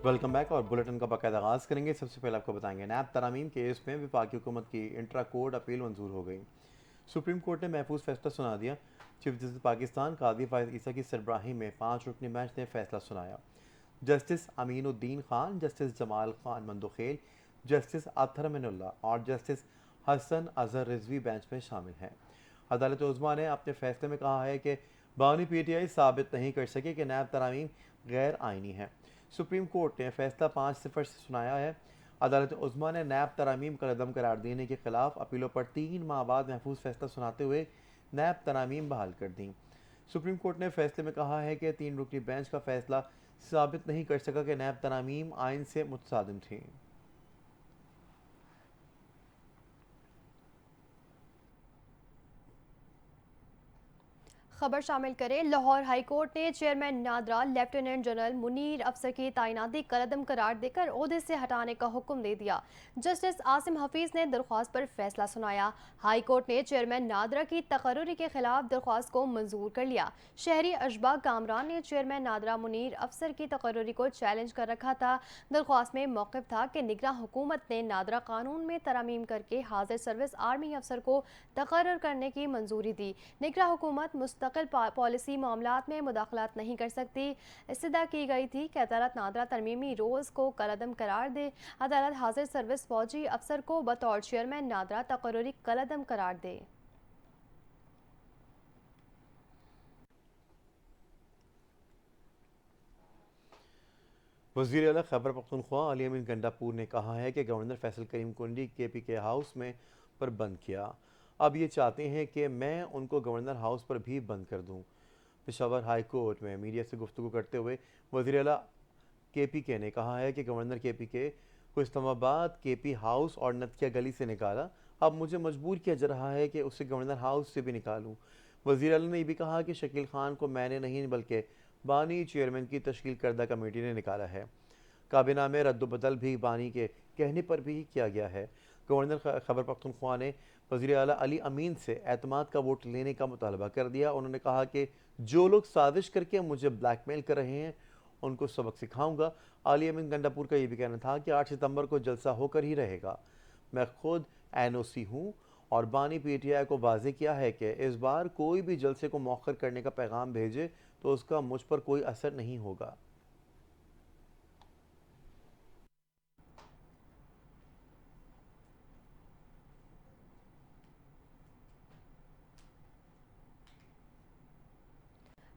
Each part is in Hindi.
वेलकम बैक और बुलेटिन का बाकायदा आगाज़ करेंगे। सबसे पहले आपको बताएंगे नैब तरामीम केस में वफाकी हुकूमत की इंट्रा कोर्ट अपील मंजूर हो गई। सुप्रीम कोर्ट ने महफूज फैसला सुना दिया। चीफ जस्टिस पाकिस्तान कादी फायद ईसा की सरबराही में 5 रुकनी बेंच ने फैसला सुनाया। Justice Aminuddin Khan, justice Jamal Khan Mandokhel, justice Athar Minallah और जस्टिस हसन अजहर रिजवी बेंच में शामिल हैं। अदालत उज़्मा ने अपने फैसले में कहा है कि बानी पीटीआई साबित नहीं कर सके कि नैब तरामीम गैर आइनी है। सुप्रीम कोर्ट ने फैसला 5-0 से सुनाया है। अदालत उज़्मा ने नैब तरामीम का कदम करार देने के खिलाफ अपीलों पर 3 माह बाद महफूज फैसला सुनाते हुए नैब तरामीम बहाल कर दी। सुप्रीम कोर्ट ने फैसले में कहा है कि 3 रुकनी बेंच का फैसला साबित नहीं कर सका कि नैब तरामीम आइन से मुतसादिम थी। खबर शामिल करें। लाहौर हाई कोर्ट ने chairman NADRA lieutenant general Munir अफसर की तैनाती कलअदम करार देकर ओहदे से हटाने का हुक्म दे दिया। जस्टिस आसिम हफीज ने दरख्वास्त पर फैसला सुनाया। हाई कोर्ट ने चेयरमैन नादरा की तकर्रुरी के खिलाफ दरख्वास्त को मंजूर कर लिया। शहरी अशबा कामरान ने चेयरमैन नादरा मुनीर अफसर की तकर्रुरी को चैलेंज कर रखा था। दरख्वास्त में मौक़िफ़ था कि निगरां हुकूमत ने नादरा कानून में तरमीम करके हाजिर सर्विस आर्मी अफसर को तकर्रर करने की मंजूरी दी। निगरां हुकूमत मुस्तकिल पॉलिसी मामलात में मुदाखलत नहीं कर सकती। इस्तदा की गई थी कि अदालत नादरा तरमीमी रोज़ को कलअदम करार दे। अदालत हाजिर सर्विस फौजी अफसर को बतौर चेयरमैन नादरा तकर्रुरी कलअदम करार दे। वज़ीर आला खैबर पख्तूनख्वा अली अमीन गंडापुर ने कहा है कि गवर्नर फैसल करीम कुंडी KPK हाउस में पर बंद किया। अब ये चाहते हैं कि मैं उनको गवर्नर हाउस पर भी बंद कर दूं। पेशावर हाई कोर्ट में मीडिया से गुफ्तगू करते हुए वज़ीर आला KPK ने कहा है कि गवर्नर KPK को इस्लामाबाद KP हाउस और नतकिया गली से निकाला। अब मुझे मजबूर किया जा रहा है कि उसे गवर्नर हाउस से भी निकालूं। वज़ीर आला ने यह भी कहा कि शकील खान को मैंने नहीं बल्कि बानी चेयरमैन की तश्कील करदा कमेटी ने निकाला है। काबीना में रद्दबदल भी बानी के कहने पर भी किया गया है। गवर्नर खैबर पख्तूनख्वा ने वज़ीर आला अली अमीन से एतमाद का वोट लेने का मुतालबा कर दिया। उन्होंने कहा कि जो लोग साजिश करके मुझे ब्लैकमेल कर रहे हैं उनको सबक सिखाऊंगा। अली अमीन गंडापुर का ये भी कहना था कि 8 सितंबर को जलसा होकर ही रहेगा। मैं खुद NOC हूँ और बानी PTI को वाजे किया है कि इस बार कोई भी जलसे को मौखर करने का पैगाम भेजे तो उसका मुझ पर कोई असर नहीं होगा।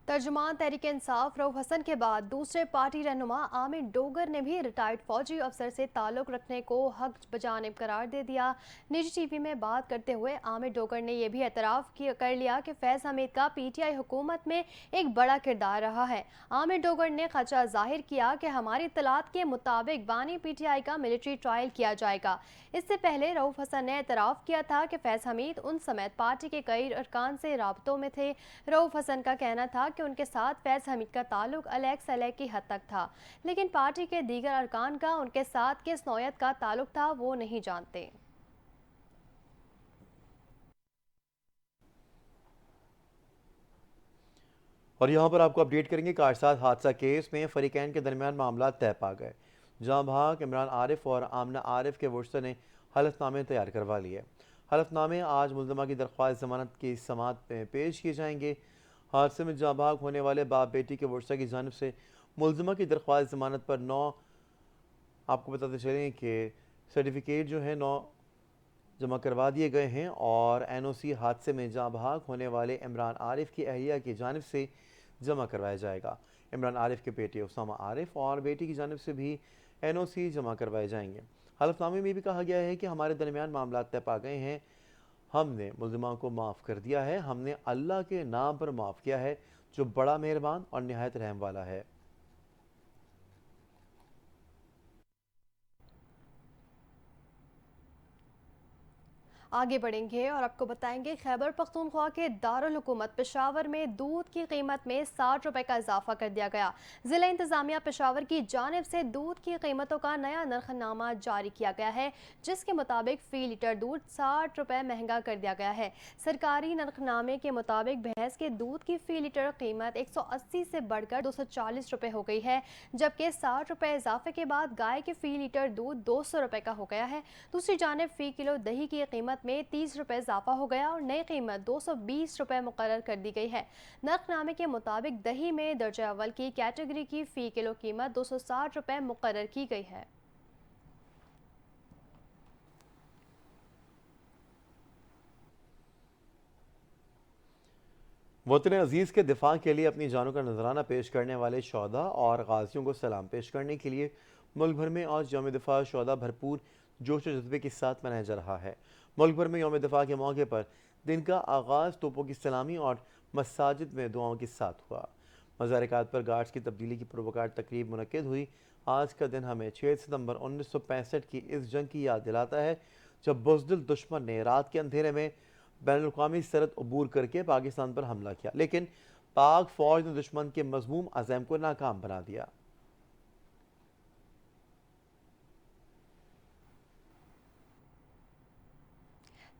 तर्जुमान तहरीक इंसाफ रऊफ हसन के बाद दूसरे पार्टी रहनुमा आमिर डोगर ने भी रिटायर्ड फौजी अफसर से ताल्लुक रखने को हक बजानिब करार दे दिया। निजी TV में बात करते हुए आमिर डोगर ने यह भी एतराफ़ कर लिया कि फैज़ हमीद का PTI हुकूमत में एक बड़ा किरदार रहा है। आमिर डोगर ने खदशा जाहिर किया कि हमारी इत्तलात के मुताबिक बानी PTI का मिलिट्री ट्रायल किया जाएगा। इससे पहले रऊफ हसन ने एतराफ़ किया था कि फैज़ हमीद उन समेत पार्टी के कई अरकान से राबतों में थे। रऊफ हसन का कहना था कि उनके साथ फैज़ हमीद का ताल्लुक अलग सलग की हद तक था, लेकिन पार्टी के दीगर अरकान का उनके साथ किस नौयत का ताल्लुक था वो नहीं जानते। और यहाँ पर आपको अपडेट करेंगे कारसाज हादसा केस में फरीकैन के दरमियान मामला तय पा गए। जहाँ भाग इमरान आरिफ और आमना आरिफ के वर्षा ने हलफनामे तैयार करवा लिए। हलफनामे आज मुलजमा की दरख्वास्त जमानत की समात में पेश किए जाएंगे। हादसे में जहाँ भाग होने वाले बाप बेटी के वर्षा की जानब से मुलजमा की दरख्वास्त जमानत पर 9 आपको बताते चलें कि सर्टिफिकेट जो है 9 जमा करवा दिए गए हैं और NOC हादसे में जाँ भाग होने वाले इमरान आरिफ की अहलिया की जानिब से जमा करवाया जाएगा। इमरान आरिफ के बेटे उसामा आरिफ और बेटी की जानिब से भी NOC जमा करवाए जाएंगे। हलफनामे में भी कहा गया है कि हमारे दरमियान मामला तय पा गए हैं। हमने मुलजमा को माफ़ कर दिया है। हमने अल्लाह के नाम पर माफ़ किया है जो बड़ा मेहरबान और नहायत रहम वाला है। आगे बढ़ेंगे और आपको बताएंगे खैबर पख्तूनख्वा के दारुल हुकूमत पेशावर में दूध की कीमत में 60 रुपए का इजाफा कर दिया गया। जिला इंतजामिया पेशावर की जानिब से दूध की कीमतों का नया नरखनामा जारी किया गया है, जिसके मुताबिक फी लीटर दूध 60 रुपए महंगा कर दिया गया है। सरकारी नरखनामे के मुताबिक भैंस के दूध की फी लीटर कीमत 180 से बढ़कर 240 रुपए हो गई है, जबकि 60 रुपए इजाफे के बाद गाय के फी लीटर दूध 200 रुपए का हो गया है। दूसरी जानिब फी किलो दही की कीमत में 30 रुपए इजाफा हो गया और नई कीमत 220 रुपए मुकर्रर कर दी गई है। नरखनामे के मुताबिक दही में दर्जा अव्वल की कैटेगरी की फी किलो कीमत 260 रुपए मुकर्रर की गई है। वतन अजीज़ के दिफा के लिए अपनी जानों का नजराना पेश करने वाले शोहदा और गाजियों को सलाम पेश करने के लिए मुल्क भर में आज यौम दिफा शोहदा भरपूर जोश व जज्बे के साथ मनाया जा रहा है। मुल्क भर में यौम दिफा के मौके पर दिन का आगाज़ तोपों की सलामी और मसाजिद में दुआओं के साथ हुआ। मज़ार-ए-कायद पर गार्ड्स की तब्दीली की पुरवकार तकरीब मुनक्किद हुई। आज का दिन हमें 6 सितंबर 1965 की इस जंग की याद दिलाता है, जब बुज़दिल दुश्मन ने रात के अंधेरे में बैनुल-अक़वामी सरहद अबूर करके पाकिस्तान पर हमला किया, लेकिन पाक फौज ने दुश्मन के मज़मूम अज़ैम को नाकाम बना दिया।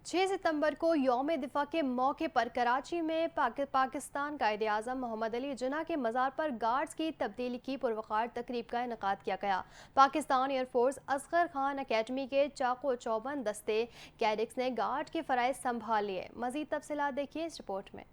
6 सितंबर को यौम दिफा के मौके पर कराची में पाकिस्तान कायदे आज़म मोहम्मद अली जिन्ना के मज़ार पर गार्ड्स की तब्दीली की पुरवकार तकरीब का इनेकाद किया गया। पाकिस्तान एयरफोर्स असगर खान अकेडमी के चाको चौबंद दस्ते कैडेट्स ने गार्ड के फ़राइज़ संभाल लिए। मज़ीद तफसीलात देखिए इस रिपोर्ट में।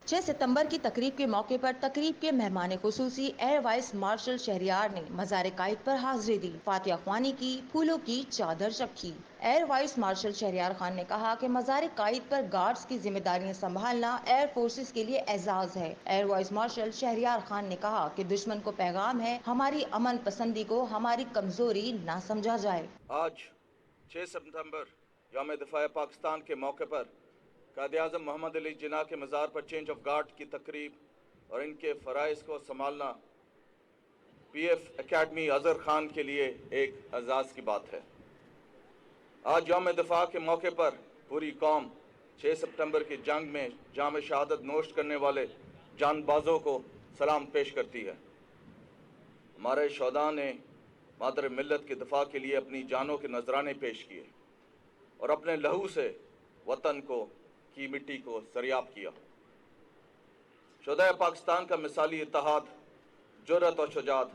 6 सितंबर की तकरीब के मौके पर तकरीब के मेहमान खुसूसी एयर वाइस मार्शल शहरियार ने मज़ार कायद पर हाजिरी दी, फातिहा ख्वानी की, फूलों की चादर रखी। Air vice marshal Shahryar Khan ने कहा कि मज़ार कायद पर गार्ड्स की जिम्मेदारियां संभालना एयर फोर्सेस के लिए एजाज है। Air vice marshal Shahryar Khan ने कहा कि दुश्मन को पैगाम है, हमारी अमन पसंदी को हमारी कमजोरी ना समझा जाए। आज 6 सितंबर यौम दिफा पाकिस्तान के मौके पर कायद-ए-आज़म मोहम्मद अली जिन्ना के मज़ार पर चेंज ऑफ गार्ड की तकरीब और इनके फ़राइज़ को संभालना पीएफ एकेडमी अज़हर खान के लिए एक एजाज़ की बात है। आज यौम दिफा के मौके पर पूरी कौम 6 सितंबर की जंग में जाम शहादत नोश करने वाले जानबाजों को सलाम पेश करती है। हमारे शोहदा ने मादर मिल्लत के दिफा के लिए अपनी जानों के नजराने पेश किए और अपने लहू से वतन की मिट्टी को सरियाब किया। शोहदा पाकिस्तान का मिसाली इत्तेहाद, जुर्रत और शुजात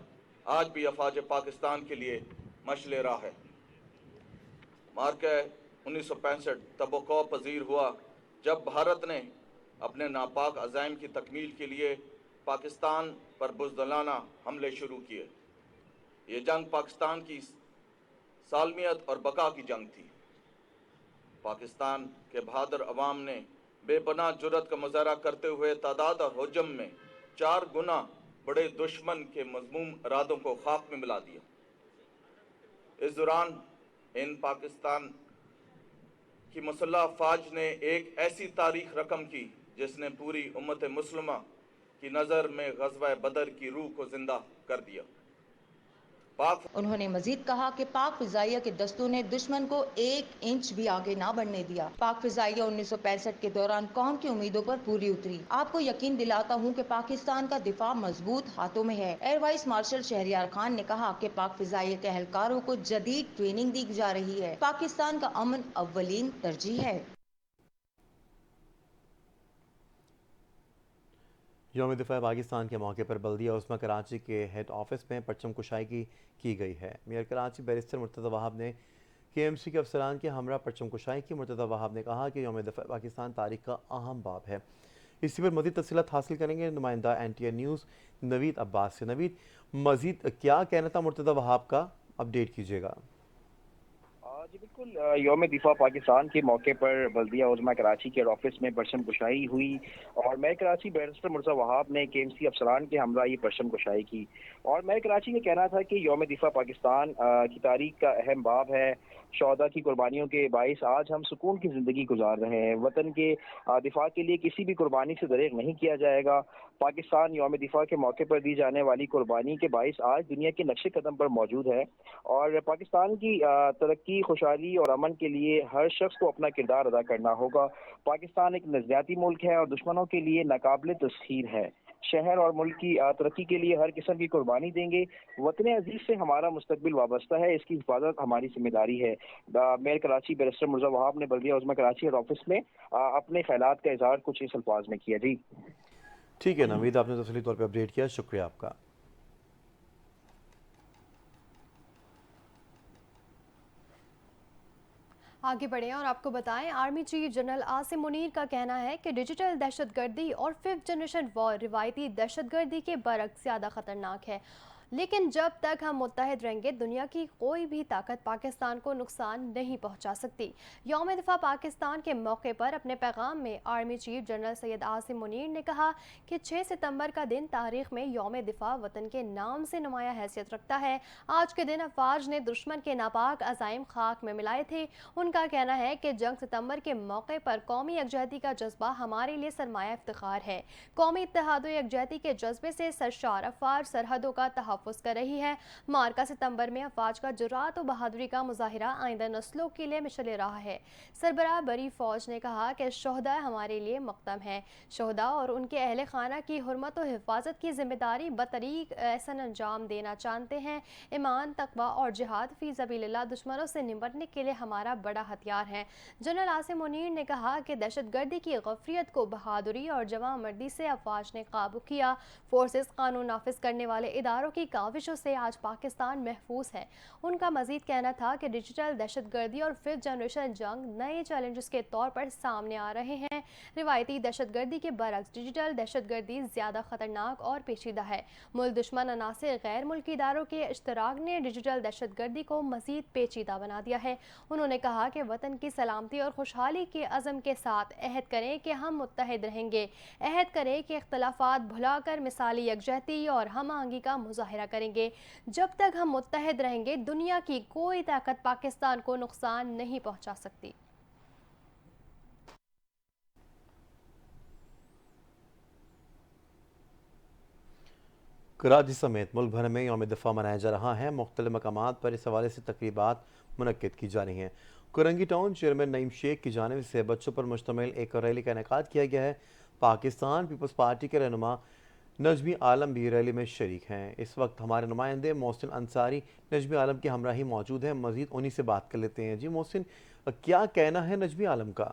आज भी अफवाज पाकिस्तान के लिए मशले राह है। मार्के 1965 तब वक़्वा पजीर हुआ जब भारत ने अपने नापाक अज़ाइम की तकमील के लिए पाकिस्तान पर बुज़दिलाना हमले शुरू किए। ये जंग पाकिस्तान की सालमियत और बका की जंग थी। पाकिस्तान के बहादुर अवाम ने बेपनाह जुर्रत का मुजाहरा करते हुए तादाद और हुज्म में 4 गुना बड़े दुश्मन के मज़मूम इरादों को खाक में मिला दिया। इस दौरान इन पाकिस्तान की मुसल्लह अफ़वाज ने एक ऐसी तारीख रकम की जिसने पूरी उम्मत मुस्लिमा की नज़र में ग़ज़वा बदर की रूह को जिंदा कर दिया। उन्होंने मजीद कहा कि पाक फिजाइया के दस्तों ने दुश्मन को 1 इंच भी आगे ना बढ़ने दिया। पाक फिजाइया 1965 के दौरान कौम की उम्मीदों पर पूरी उतरी। आपको यकीन दिलाता हूँ कि पाकिस्तान का दिफा मजबूत हाथों में है। Air vice marshal Shahryar Khan ने कहा कि पाक फिजाइया के एहलकारों को जदीद ट्रेनिंग दी जा रही है। पाकिस्तान का अमन अव्वलीन तरजीह है। यौम दिफा पाकिस्तान के मौके पर बल्दिया उस्मा कराची के हेड ऑफिस में परचम कुशाई की गई है। मेयर कराची बैरिस्टर मुर्तज़ा वहाब ने KMC के अफसरान के हमरा परचम कुशाई की। मुर्तज़ा वहाब ने कहा कि यौम दिफा पाकिस्तान तारीख का अहम बाब है। इसी पर मज़ीद तफसीलात हासिल करेंगे नुमाइंदा NTA न्यूज़ नवीद अब्बास से। नवीद, मज़ीद क्या कहना था मुर्तज़ा वहाब का, अपडेट कीजिएगा। जी बिल्कुल, यौम दिफा पाकिस्तान के मौके पर बल्दिया उज़्मा कराची के ऑफिस में परचम कुशाई हुई और मैं कराची बैरिस्टर मुर्तज़ा वहाब ने KMC अफसरान के हमरा ये परचम कुशाई की। और मैं कराची का कहना था कि यौम दिफा पाकिस्तान की तारीख का अहम बाब है। शौहदा की कुर्बानियों के बाइस आज हम सुकून की ज़िंदगी गुजार रहे हैं। वतन के दिफा के लिए किसी भी कुर्बानी से दरेग नहीं किया जाएगा। पाकिस्तान यौम दिफा के मौके पर दी जाने वाली कुर्बानी के बाइस आज दुनिया के नक्शे कदम पर मौजूद है और पाकिस्तान की तरक्की खुशहाली और अमन के लिए हर शख्स को अपना किरदार अदा करना होगा। पाकिस्तान एक नज़रियाती मुल्क है और दुश्मनों के लिए नाकाबिल तस्खीर है। शहर और मुल्क की तरक्की के लिए हर किस्म की कुर्बानी देंगे। वतन अजीज से हमारा मुस्तकबिल वाबस्ता है, इसकी हिफाजत हमारी जिम्मेदारी है। मेयर कराची बैरिस्टर मुर्जा वहाब ने बल्दिया उज़्मा कराची हेड ऑफिस में अपने ख्यालात का इजहार कुछ इस अल्फाज में किया। जी ठीक है नवीद, आपने तफसीली तौर पर अपडेट किया, शुक्रिया आपका। आगे बढ़ें और आपको बताएं, army chief general Asim Munir का कहना है कि डिजिटल दहशतगर्दी और 5th जनरेशन वॉर रिवायती दहशतगर्दी के बरक्स ज़्यादा ख़तरनाक है, लेकिन जब तक हम मुत्तहिद रहेंगे दुनिया की कोई भी ताकत पाकिस्तान को नुकसान नहीं पहुंचा सकती। यौम दिफा पाकिस्तान के मौके पर अपने पैगाम में army chief general Syed Asim Munir ने कहा कि 6 सितंबर का दिन तारीख में यौम दिफा वतन के नाम से नुमाया हैसियत रखता है। आज के दिन अफवाज ने दुश्मन के नापाक अज़ाइम खाक में मिलाए थे। उनका कहना है कि जंग सितंबर के मौके पर कौमी यकजहती का जज्बा हमारे लिए सरमाया इफ्तिखार है। कौमी इत्तेहाद व यकजहती के जज्बे से सरशार अफवाज सरहदों का तहफ़्फ़ुज़ कर रही है। मार्का सितंबर में अफवाज का जुरात और बहादुरी का मुजाहिरा आइंदा नस्लों के लिए मिशले रहा है। सरबराह बरी फौज ने कहा कि शोहदा हमारे लिए मक़दम है। शोहदा और उनके अहले खाना की हुर्मत और हिफाजत की जिम्मेदारी बतरीक एहसन अंजाम देना जानते हैं। ईमान, तकवा और जिहाद फी सबीलिल्लाह दुश्मनों से निपटने के लिए हमारा बड़ा हथियार है। जनरल आसिम मुनीर ने कहा कि दहशतगर्दी की गफरियत को बहादुरी और जवां मर्दी से अफवाज ने काबू किया। फोर्सेस कानून नाफिज करने वाले इदारों की काविशों से आज पाकिस्तान महफूज है। उनका मजीद कहना था कि डिजिटल दहशतगर्दी और 5th जनरेशन जंग नए चैलेंजेस के तौर पर सामने आ रहे हैं। रिवायती दहशतगर्दी के बरक्स डिजिटल दहशतगर्दी ज़्यादा खतरनाक और पेचीदा है। मुल्क दुश्मन अनासिर गैर मुल्की इदारों के इश्तराक ने डिजिटल दहशतगर्दी को मजीद पेचीदा बना दिया है। उन्होंने कहा कि वतन की सलामती और खुशहाली के अज़म के साथ अहद करें कि हम मुत्तहिद रहेंगे। अहद करें कि इख्तलाफात भुलाकर मिसाली यकजहती और हम आहंगी का मुजाहिरा करेंगे। जब तक हम मुत्तहिद रहेंगे दुनिया की कोई ताकत पाकिस्तान को नुकसान नहीं पहुंचा सकती। कराची समेत मुल्क भर में यौम दिफा मनाया जा रहा है। मुख्तलिफ मकामात पर इस हवाले से तकरीबात मुनक्किद की जा रही हैं। कुरंगी टाउन चेयरमैन नईम शेख की जानिब से बच्चों पर मुश्तमिल एक रैली का इनेकाद किया गया है। पाकिस्तान पीपल्स पार्टी के रहनुमा नजमी आलम भी रैली में शरीक हैं। इस वक्त हमारे नुमाइंदे मोहसिन अंसारी नजमी आलम की हमराही मौजूद हैं। मजीद उन्हीं से बात कर लेते हैं। जी मोहसिन, क्या कहना है नजमी आलम का?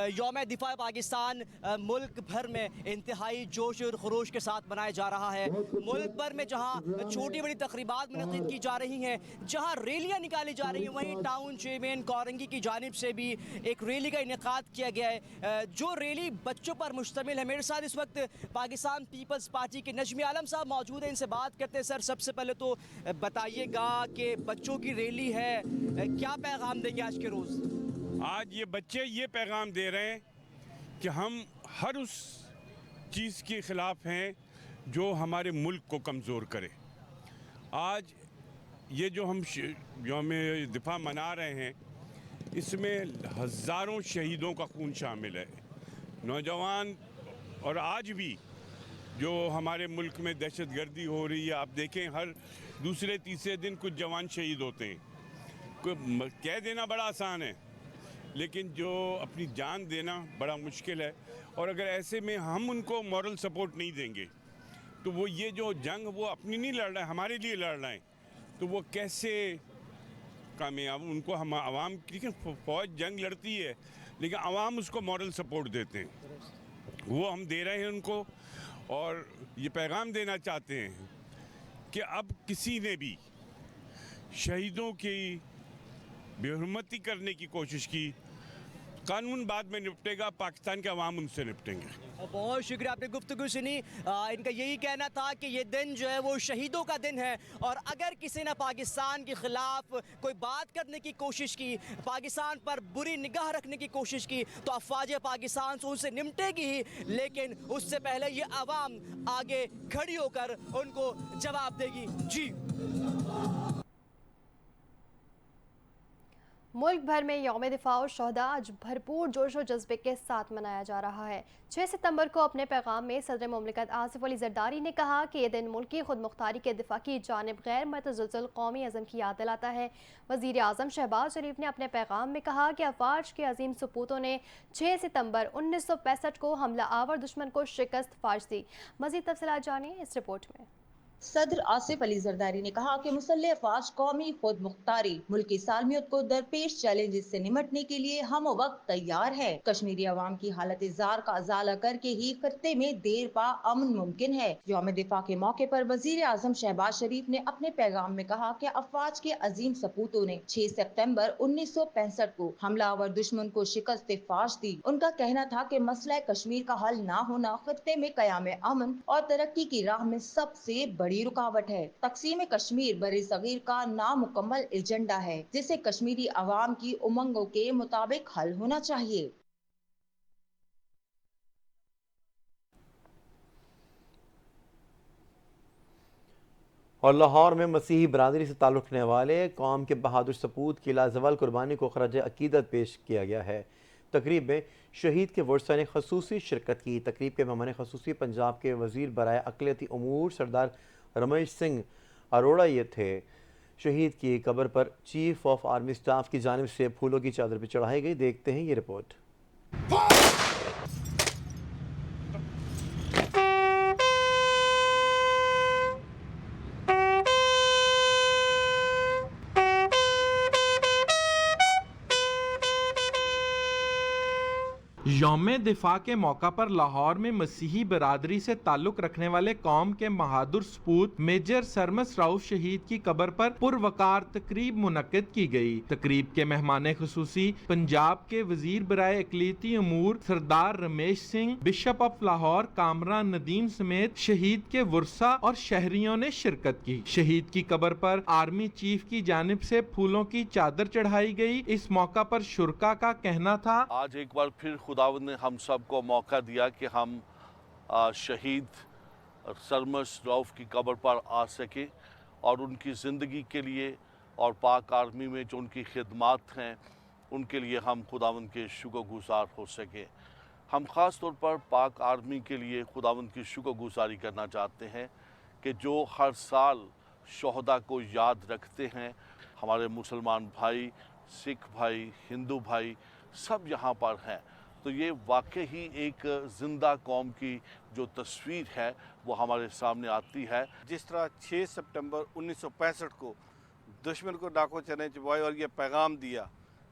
यौम दिफा पाकिस्तान मुल्क भर में इंतहाई जोश और खरोश के साथ मनाया जा रहा है। मुल्क भर में जहाँ छोटी बड़ी तकरीबात मुनक़िद की जा रही हैं, जहाँ रैलियाँ निकाली जा रही हैं, वहीं टाउन चेयरमैन कोरंगी की जानिब से भी एक रैली का इनेकाद किया गया है, जो रैली बच्चों पर मुश्तमिल है। मेरे साथ इस वक्त पाकिस्तान पीपल्स पार्टी के नजमी आलम साहब मौजूद हैं, इनसे बात करते हैं। सर, सबसे पहले तो बताइएगा कि बच्चों की रैली है, क्या पैगाम देंगे आज के रोज़? आज ये बच्चे ये पैगाम दे रहे हैं कि हम हर उस चीज़ के ख़िलाफ़ हैं जो हमारे मुल्क को कमज़ोर करे। आज ये जो हम यौम दिफा मना रहे हैं, इसमें हज़ारों शहीदों का खून शामिल है। नौजवान और आज भी जो हमारे मुल्क में दहशतगर्दी हो रही है, आप देखें हर दूसरे तीसरे दिन कुछ जवान शहीद होते हैं। कह देना बड़ा आसान है, लेकिन जो अपनी जान देना बड़ा मुश्किल है। और अगर ऐसे में हम उनको मॉरल सपोर्ट नहीं देंगे तो वो ये जो जंग वो अपनी नहीं लड़ रहे हैं, हमारे लिए लड़ रहे हैं, तो वो कैसे कामयाब? उनको हम आवाम, लेकिन फ़ौज जंग लड़ती है लेकिन आवाम उसको मॉरल सपोर्ट देते हैं, वो हम दे रहे हैं उनको। और ये पैगाम देना चाहते हैं कि अब किसी ने भी शहीदों की बेहुरमती करने की कोशिश की, कानून बाद में निपटेगा, पाकिस्तान के अवाम उनसे निपटेंगे। बहुत शुक्रिया, आपने गुफ्तगू सुनी। इनका यही कहना था कि ये दिन जो है वो शहीदों का दिन है, और अगर किसी ने पाकिस्तान के ख़िलाफ़ कोई बात करने की कोशिश की, पाकिस्तान पर बुरी निगाह रखने की कोशिश की, तो अफवाज पाकिस्तान से उनसे निपटेगी ही, लेकिन उससे पहले ये अवाम आगे खड़ी होकर उनको जवाब देगी। जी मुल्क भर में यौम दिफा और शहदा आज भरपूर जोश और जज्बे के साथ मनाया जा रहा है। 6 सितंबर को अपने पैगाम में सदर मुमलिकत आसिफ अली जरदारी ने कहा कि ये दिन मुल्क की खुद मुख्तारी के दिफा की जानिब गैर मतज़लज़ल कौमी अज़म की याद दिलाता है। वज़ीर आज़म शहबाज शरीफ ने अपने पैगाम में कहा कि अफवाज के अजीम सपूतों ने 6 सितंबर 1965 को हमला आवर दुश्मन को शिकस्त फाश दी। मज़ीद तफसीलात जानिए इस रिपोर्ट में। सदर आसिफ अली जरदारी ने कहा कि मुसल्लह अफवाज कौमी खुद मुख्तारी मुल्क की सालमियत को दरपेश चैलेंजेस से निमटने के लिए हम वक्त तैयार है। कश्मीरी अवाम की हालत जार का अजाला करके ही खत्ते में देर पा अमन मुमकिन है। यौम दिफा के मौके पर वजीर आजम शहबाज शरीफ ने अपने पैगाम में कहा कि अफवाज के अजीम सपूतों ने 6 सितंबर 1965 को हमलावर दुश्मन को शिकस्त फाश दी। उनका कहना था कि मसला कश्मीर का हल न होना खत्ते में कयाम अमन और तरक्की की राह में सबसे बड़ी रुकावट है। तकसीम कश्मीर बरे सगीर का नामुकम्मल एजेंडा है जिसे कश्मीरी अवाम की उमंगों के मुताबिक हल होना चाहिए। और लाहौर में मसीही बरादरी से ताल्लुक़ रखने वाले कौम के बहादुर सपूत की लाजवाल कुर्बानी को खराज अकीदत पेश किया गया है। तकरीब में शहीद के वर्सा ने खसूसी शिरकत की। तकरीब के मेहमान खसूसी पंजाब के वज़ीर बराए अक़लियती उमूर सरदार रमेश सिंह अरोड़ा ये थे। शहीद की कब्र पर चीफ ऑफ आर्मी स्टाफ की जानिब से फूलों की चादर पर चढ़ाई गई। देखते हैं ये रिपोर्ट। यौम दिफा के मौका पर लाहौर में मसीही बरादरी से ताल्लुक रखने वाले कौम के बहादुर सपूत मेजर सरमस राउफ शहीद की कब्र पर पुरवकार तकरीब मुनक्किद की गई। तकरीब के मेहमान खुसूसी पंजाब के वजीर बराए अक़लियती उमूर सरदार रमेश सिंह, बिशप ऑफ लाहौर कामरान नदीम समेत शहीद के वर्सा और शहरियों ने शिरकत की। शहीद की कब्र पर आर्मी चीफ की जानिब से फूलों की चादर चढ़ाई गई। इस मौका पर शुरका का कहना था, आज एक बार फिर खुदावंद ने हम सब को मौका दिया कि हम शहीद सरमस रऊफ की कब्र पर आ सके और उनकी ज़िंदगी के लिए और पाक आर्मी में जो उनकी खिदमात हैं उनके लिए हम खुदावंद के शुक्रगुज़ार हो सके। हम ख़ास तौर पर पाक आर्मी के लिए खुदावंद की शुक्रगुज़ारी करना चाहते हैं कि जो हर साल शहदा को याद रखते हैं। हमारे मुसलमान भाई, सिख भाई, हिंदू भाई सब यहाँ पर हैं। तो ये वाकई ही एक ज़िंदा कौम की जो तस्वीर है वो हमारे सामने आती है। जिस तरह 6 सितंबर 1965 को दुश्मन को डाको चैलेंज चुबाई और ये पैगाम दिया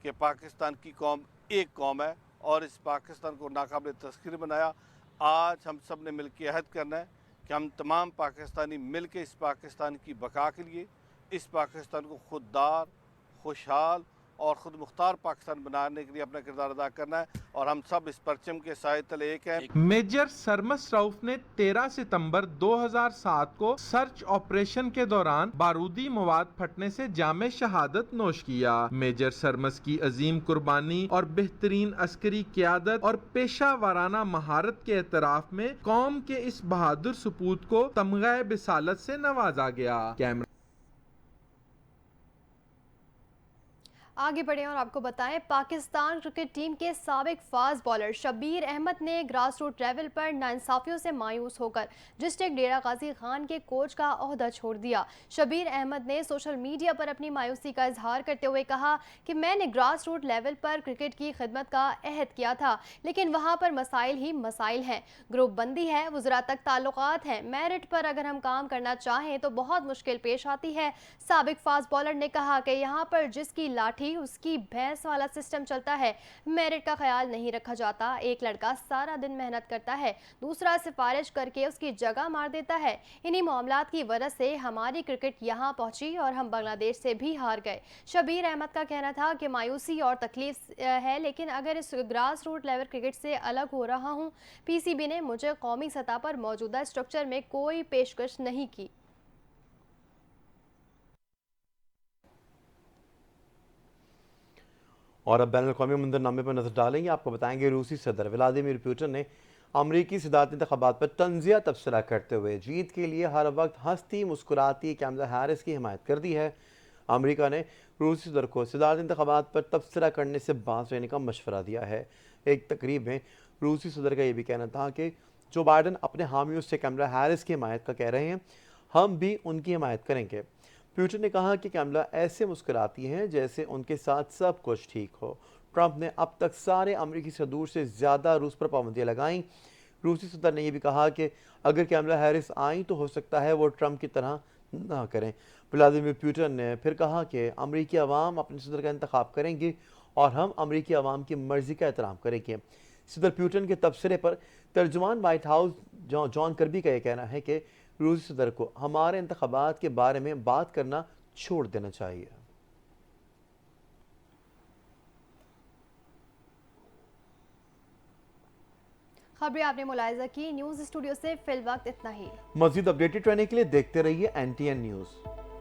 कि पाकिस्तान की कौम एक कौम है और इस पाकिस्तान को नाकाबिल तस्खीर बनाया। आज हम सब ने मिल के अहद करना है कि हम तमाम पाकिस्तानी मिल के इस पाकिस्तान की बका के लिए इस पाकिस्तान को खुददार, खुशहाल और ख़ुद मुख्तार पाकिस्तान बनाने के लिए अपना किरदार अदा करना है और हम सब इस परचम के साए तले एक हैं। मेजर सरमस रऊफ ने 13 सितंबर 2007 को सर्च ऑपरेशन के दौरान बारूदी मवाद फटने से जामे शहादत नोश किया। मेजर सरमस की अजीम कुर्बानी और बेहतरीन अस्करी क़यादत और पेशा वाराना महारत के एतराफ़ में कौम के इस बहादुर सपूत को तमगा बिसालत से नवाजा गया। आगे बढ़े और आपको बताएं, पाकिस्तान क्रिकेट टीम के साबिक फास्ट बॉलर शब्बीर अहमद ने ग्रास रूट लेवल पर नाइंसाफियों से मायूस होकर डिस्ट्रिक्ट डेरा गाजी खान के कोच का ओहदा छोड़ दिया। शब्बीर अहमद ने सोशल मीडिया पर अपनी मायूसी का इजहार करते हुए कहा कि मैंने ग्रास रूट लेवल पर क्रिकेट की खिदमत का अहद किया था, लेकिन वहाँ पर मसाइल ही मसाइल हैं। ग्रुप बंदी है, वज़रा तक ताल्लुकात हैं। मेरिट पर अगर हम काम करना चाहें तो बहुत मुश्किल पेश आती है। साबिक फास्ट बॉलर ने कहा कि यहाँ पर जिसकी लाठी उसकी भैंस वाला सिस्टम चलता है, मेरिट का ख्याल नहीं रखा जाता। एक लड़का सारा दिन मेहनत करता है, दूसरा सिफारिश करके उसकी जगह मार देता है। इन्हीं मामलात की वजह से हमारी क्रिकेट यहाँ पहुंची और हम बांग्लादेश से भी हार गए। शब्बीर अहमद का कहना था कि मायूसी और तकलीफ है, लेकिन अगर इस ग्रास रूट लेवल क्रिकेट से अलग हो रहा हूँ। पीसीबी ने मुझे कौमी सतह पर मौजूदा स्ट्रक्चर में कोई पेशकश नहीं की। और अब बैनुल-अक़वामी मंजरनामे पर नजर डालेंगे। आपको बताएंगे रूसी सदर व्लादिमीर पुतिन ने अमरीकी सदारती इंतखाबात पर तंज़िया तबसरा करते हुए जीत के लिए हर वक्त हंसती मुस्कुराती कैमला हैरिस की हिमायत कर दी है। अमेरिका ने रूसी सदर को सदारती इंतखाबात पर तबसरा करने से बाज रहने का मशवरा दिया है। एक तकरीब में रूसी सदर का यह भी कहना था कि जो बाइडन अपने हामियों से कैमला हैरिस की हिमायत का कह रहे हैं, हम भी उनकी हिमायत करेंगे। पुतिन ने कहा कि कैमला ऐसे मुस्कुराती हैं जैसे उनके साथ सब कुछ ठीक हो। ट्रंप ने अब तक सारे अमेरिकी सदूर से ज़्यादा रूस पर पाबंदियाँ लगाईं। रूसी सदर ने यह भी कहा कि अगर कैमला हैरिस आई तो हो सकता है वो ट्रंप की तरह ना करें। व्लादिमीर पुतिन ने फिर कहा कि अमेरिकी अवाम अपने सदर का इंतखाब करेंगे और हम अमेरिकी अवाम की मर्जी का एहतराम करेंगे। सदर पुतिन के तबसरे पर तर्जुमान वाइट हाउस जॉन कर्बी का यह कहना है कि रूसी सदर को हमारे इंतखाबात के बारे में बात करना छोड़ देना चाहिए। खबरें आपने मुलाहिजा की। न्यूज़ स्टूडियो से फिल वक्त इतना ही। मज़ीद अपडेटेड रहने के लिए देखते रहिए NTN न्यूज़।